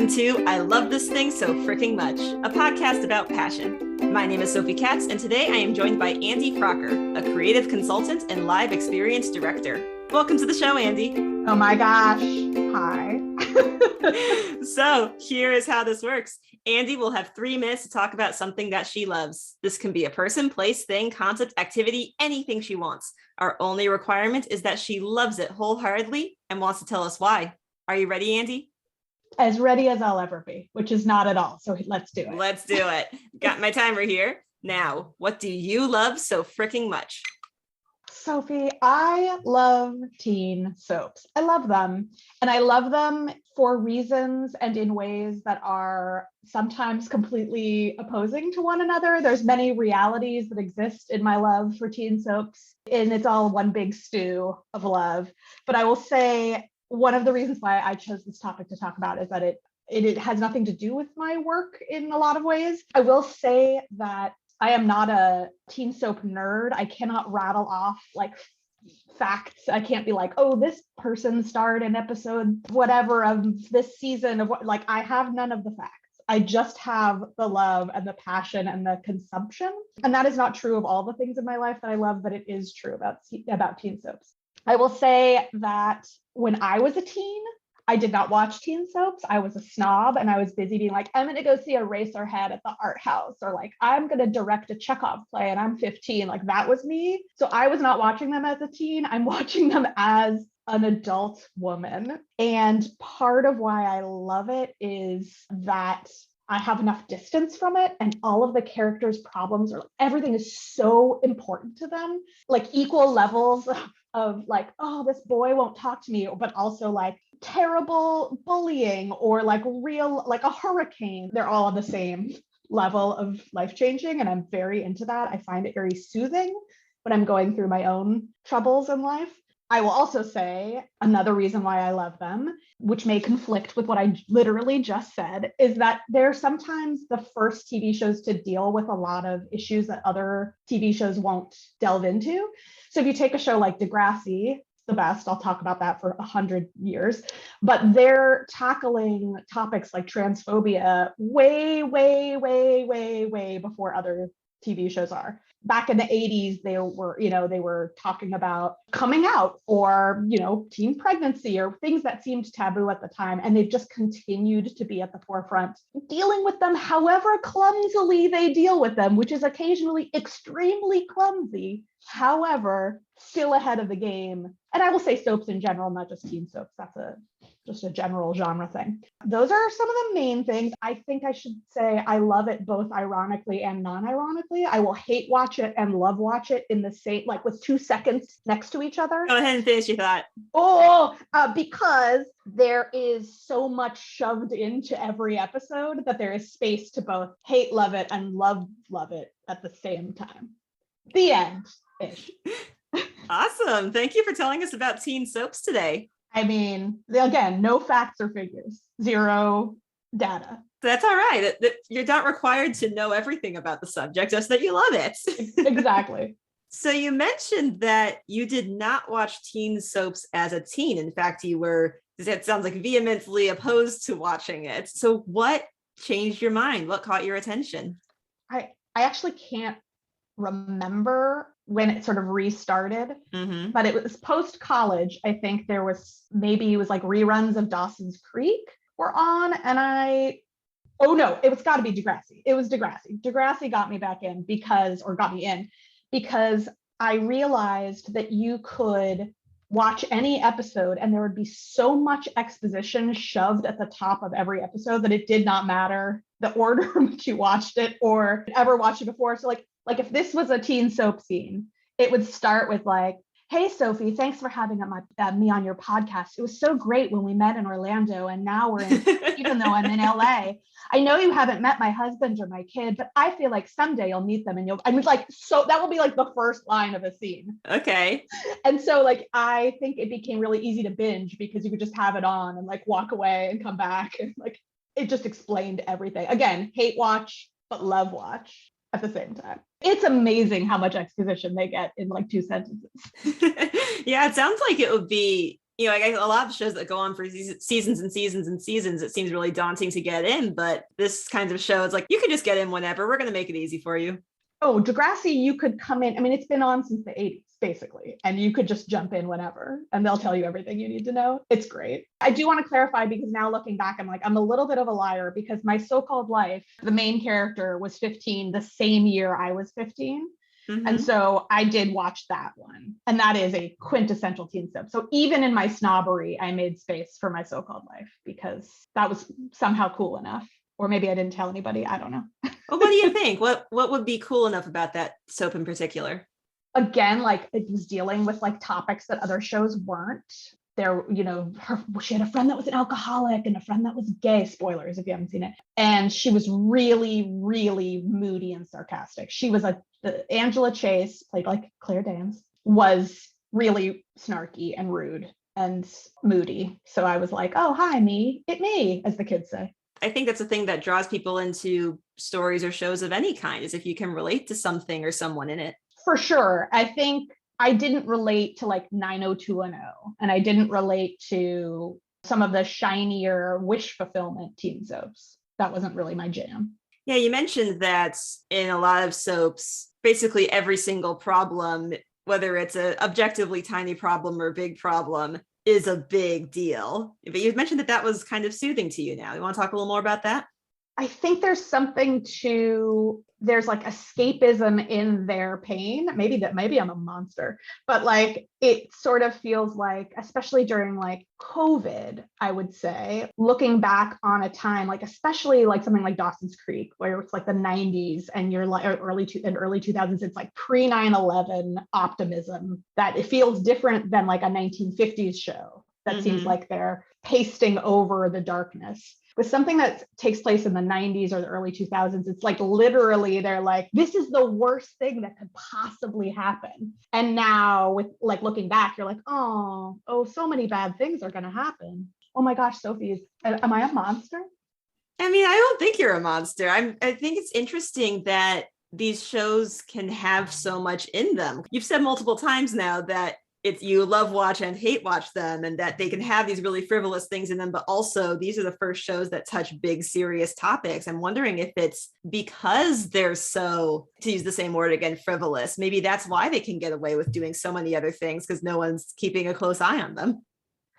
Welcome to I Love This Thing So Fricking Much, a podcast about passion. My name is Sophie Katz, and today I am joined by Andy Crocker, a creative consultant and live experience director. Welcome to the show, Andy. Oh my gosh. Hi. So here is how this works. Andy will have 3 minutes to talk about something that she loves. This can be a person, place, thing, concept, activity, anything she wants. Our only requirement is that she loves it wholeheartedly and wants to tell us why. Are you ready, Andy? As ready as I'll ever be, which is not at all. So let's do it. Let's do it. Got my timer here. Now, what do you love so freaking much? Sophie, I love teen soaps. I love them. And I love them for reasons and in ways that are sometimes completely opposing to one another. There's many realities that exist in my love for teen soaps, and it's all one big stew of love. But I will say, one of the reasons why I chose this topic to talk about is that it has nothing to do with my work in a lot of ways. I will say that I am not a teen soap nerd. I cannot rattle off like facts. I can't be like, oh, this person starred in episode whatever of this season of what, like I have none of the facts. I just have the love and the passion and the consumption. And that is not true of all the things in my life that I love, but it is true about teen soaps. I will say that when I was a teen, I did not watch teen soaps. I was a snob and I was busy being like, I'm going to go see Eraserhead at the art house, or like, I'm going to direct a Chekhov play and I'm 15. Like that was me. So I was not watching them as a teen. I'm watching them as an adult woman. And part of why I love it is that I have enough distance from it, and all of the characters' problems or everything is so important to them, like equal levels of like, oh, this boy won't talk to me, but also like terrible bullying or like real, like a hurricane. They're all on the same level of life-changing, and I'm very into that. I find it very soothing when I'm going through my own troubles in life. I will also say another reason why I love them, which may conflict with what I literally just said, is that they're sometimes the first TV shows to deal with a lot of issues that other TV shows won't delve into. So if you take a show like Degrassi, the best, I'll talk about that for 100 years, but they're tackling topics like transphobia way before other TV shows are. Back in the 80s, they were talking about coming out or, teen pregnancy or things that seemed taboo at the time. And they've just continued to be at the forefront, dealing with them however clumsily they deal with them, which is occasionally extremely clumsy. However, still ahead of the game. And I will say soaps in general, not just teen soaps. That's just a general genre thing. Those are some of the main things. I think I should say I love it both ironically and non-ironically. I will hate watch it and love watch it in the same, like with 2 seconds next to each other. Go ahead and finish your thought. Because there is so much shoved into every episode that there is space to both hate, love it, and love it at the same time. The end-ish. Awesome. Thank you for telling us about teen soaps today. I mean, again, no facts or figures, zero data. That's all right. You're not required to know everything about the subject, just that you love it. Exactly. So you mentioned that you did not watch teen soaps as a teen. In fact, you were, it sounds like, vehemently opposed to watching it. So what changed your mind? What caught your attention? I actually can't remember when it sort of restarted, but it was post-college. I think there was like reruns of Dawson's Creek were on, and it was got to be Degrassi. It was Degrassi. Degrassi got me in because I realized that you could watch any episode and there would be so much exposition shoved at the top of every episode that it did not matter the order in which you watched it or ever watched it before. So like if this was a teen soap scene, it would start with like, hey, Sophie, thanks for having me on your podcast. It was so great when we met in Orlando, and now we're in, even though I'm in LA. I know you haven't met my husband or my kid, but I feel like someday you'll meet them, and so that will be like the first line of a scene. Okay. And so like, I think it became really easy to binge because you could just have it on and like walk away and come back, and like, it just explained everything. Again, hate watch, but love watch at the same time. It's amazing how much exposition they get in like 2 sentences. Yeah, it sounds like it would be, I guess a lot of shows that go on for seasons and seasons and seasons, it seems really daunting to get in. But this kind of show, it's like, you can just get in whenever. We're going to make it easy for you. Oh, Degrassi, you could come in. I mean, it's been on since the 80s, basically, and you could just jump in whenever and they'll tell you everything you need to know. It's great. I do want to clarify, because now looking back, I'm like, I'm a little bit of a liar, because my so-called life, the main character was 15 the same year I was 15. Mm-hmm. And so I did watch that one. And that is a quintessential teen soap. So even in my snobbery, I made space for my so-called life, because that was somehow cool enough. Or maybe I didn't tell anybody. I don't know. Well, what do you think? What would be cool enough about that soap in particular? Again, like, it was dealing with like topics that other shows weren't. There, she had a friend that was an alcoholic and a friend that was gay. Spoilers if you haven't seen it. And she was really, really moody and sarcastic. She was Angela Chase, played by Claire Danes, was really snarky and rude and moody. So I was like, oh, hi, me, as the kids say. I think that's a thing that draws people into stories or shows of any kind, is if you can relate to something or someone in it. For sure. I think I didn't relate to like 90210, and I didn't relate to some of the shinier wish fulfillment teen soaps. That wasn't really my jam. Yeah, you mentioned that in a lot of soaps, basically every single problem, whether it's an objectively tiny problem or a big problem, is a big deal. But you mentioned that was kind of soothing to you now. You want to talk a little more about that? I think there's something there's like escapism in their pain. Maybe I'm a monster, but like, it sort of feels like, especially during like COVID, I would say, looking back on a time, like, especially like something like Dawson's Creek, where it's like the 90s and you're like early 2000s, it's like pre 9/11 optimism, that it feels different than like a 1950s show that seems like they're pasting over the darkness. With something that takes place in the 90s or the early 2000s, it's like literally they're like, this is the worst thing that could possibly happen. And now with like looking back, you're like, oh, so many bad things are going to happen. Oh my gosh, Sophie, am I a monster? I mean, I don't think you're a monster. I think it's interesting that these shows can have so much in them. You've said multiple times now that you love watch and hate watch them, and that they can have these really frivolous things in them, but also these are the first shows that touch big, serious topics. I'm wondering if it's because they're so, to use the same word again, frivolous. Maybe that's why they can get away with doing so many other things, because no one's keeping a close eye on them.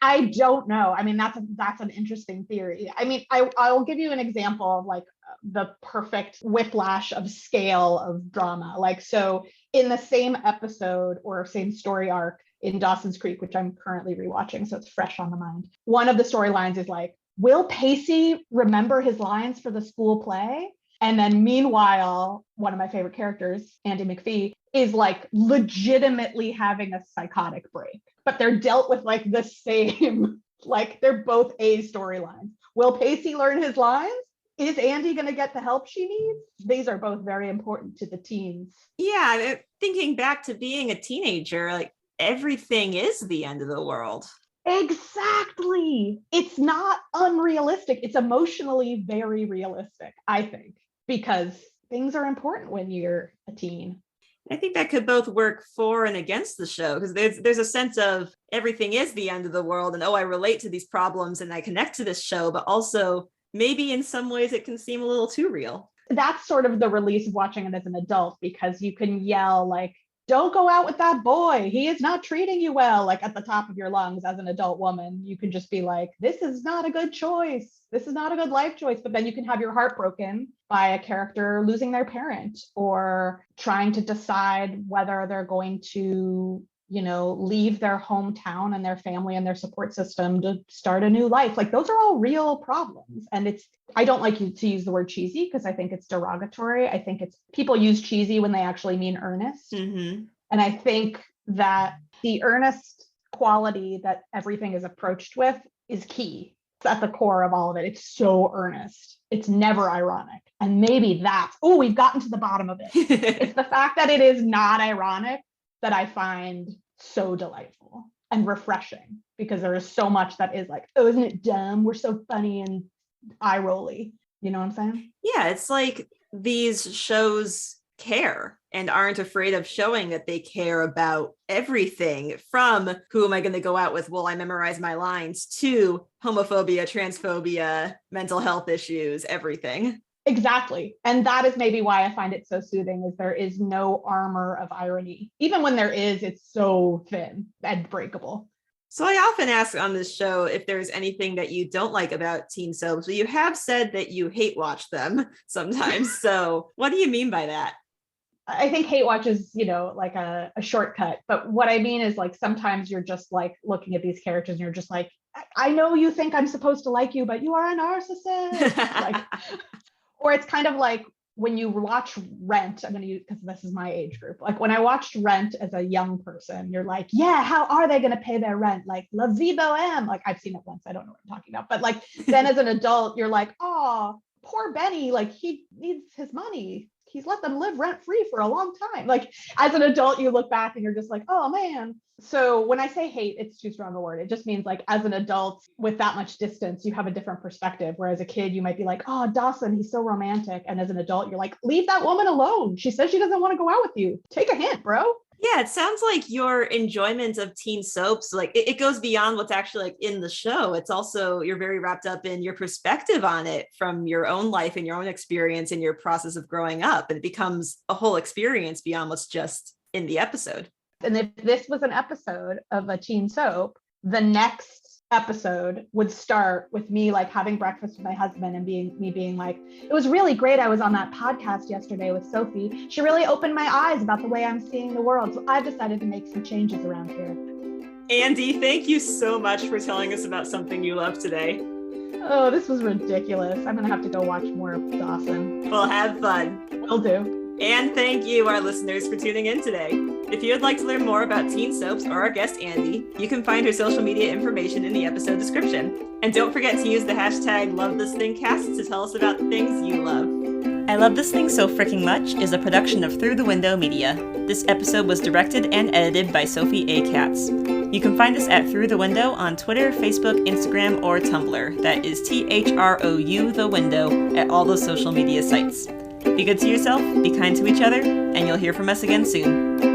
I don't know. I mean, that's an interesting theory. I mean, I'll give you an example of like the perfect whiplash of scale of drama. Like, so in the same episode or same story arc in Dawson's Creek, which I'm currently rewatching, so it's fresh on the mind, one of the storylines is like, will Pacey remember his lines for the school play? And then meanwhile, one of my favorite characters, Andy McPhee, is like legitimately having a psychotic break, but they're dealt with like the same, like they're both A storylines. Will Pacey learn his lines? Is Andy going to get the help she needs? These are both very important to the teens. Yeah, thinking back to being a teenager, like everything is the end of the world. Exactly. It's not unrealistic. It's emotionally very realistic, I think, because things are important when you're a teen. I think that could both work for and against the show, because there's a sense of everything is the end of the world, and I relate to these problems and I connect to this show, but also maybe in some ways it can seem a little too real. That's sort of the release of watching it as an adult, because you can yell like, don't go out with that boy, he is not treating you well, like at the top of your lungs. As an adult woman, you can just be like, this is not a good choice, this is not a good life choice. But then you can have your heart broken by a character losing their parent, or trying to decide whether they're going to, leave their hometown and their family and their support system to start a new life. Like, those are all real problems. And I don't like to use the word cheesy, because I think it's derogatory. I think people use cheesy when they actually mean earnest. Mm-hmm. And I think that the earnest quality that everything is approached with is key. It's at the core of all of it. It's so earnest. It's never ironic. And maybe we've gotten to the bottom of it. It's the fact that it is not ironic that I find so delightful and refreshing, because there is so much that is like, oh, isn't it dumb? We're so funny and eye rolly. You know what I'm saying? Yeah, it's like these shows care. and aren't afraid of showing that they care about everything from who am I going to go out with? Will I memorize my lines to homophobia, transphobia, mental health issues, everything. Exactly. And that is maybe why I find it so soothing is there is no armor of irony. Even when there is, it's so thin and breakable. So I often ask on this show if there's anything that you don't like about teen soaps, but you have said that you hate watch them sometimes. So what do you mean by that? I think hate watch is, like a shortcut. But what I mean is like sometimes you're just like looking at these characters and you're just like, I know you think I'm supposed to like you, but you are a narcissist. Like, or it's kind of like when you watch Rent, I'm going to use because this is my age group. Like when I watched Rent as a young person, you're like, yeah, how are they going to pay their rent? Like La Vie Boheme. Like I've seen it once. I don't know what I'm talking about. But like then as an adult, you're like, oh, poor Benny. Like he needs his money. He's let them live rent free for a long time. Like as an adult, you look back and you're just like, oh man. So when I say hate, it's too strong a word. It just means like as an adult with that much distance, you have a different perspective. Whereas a kid, you might be like, oh, Dawson, he's so romantic. And as an adult, you're like, leave that woman alone. She says she doesn't want to go out with you. Take a hint, bro. Yeah, it sounds like your enjoyment of teen soaps, like it goes beyond what's actually like in the show. It's also, you're very wrapped up in your perspective on it from your own life and your own experience and your process of growing up. And it becomes a whole experience beyond what's just in the episode. And if this was an episode of a teen soap, the next episode would start with me like having breakfast with my husband and being like, it was really great. I was on that podcast yesterday with Sophie. She really opened my eyes about the way I'm seeing the world. So I've decided to make some changes around here. Andy, thank you so much for telling us about something you love today. Oh, this was ridiculous. I'm going to have to go watch more of Dawson. Well, have fun. Will do. And thank you, our listeners, for tuning in today. If you would like to learn more about teen soaps or our guest, Andy, you can find her social media information in the episode description. And don't forget to use the hashtag #LoveThisThingCast to tell us about the things you love. I Love This Thing So Fricking Much is a production of Through the Window Media. This episode was directed and edited by Sophie A. Katz. You can find us at Through the Window on Twitter, Facebook, Instagram, or Tumblr. That is THROU the Window at all those social media sites. Be good to yourself, be kind to each other, and you'll hear from us again soon.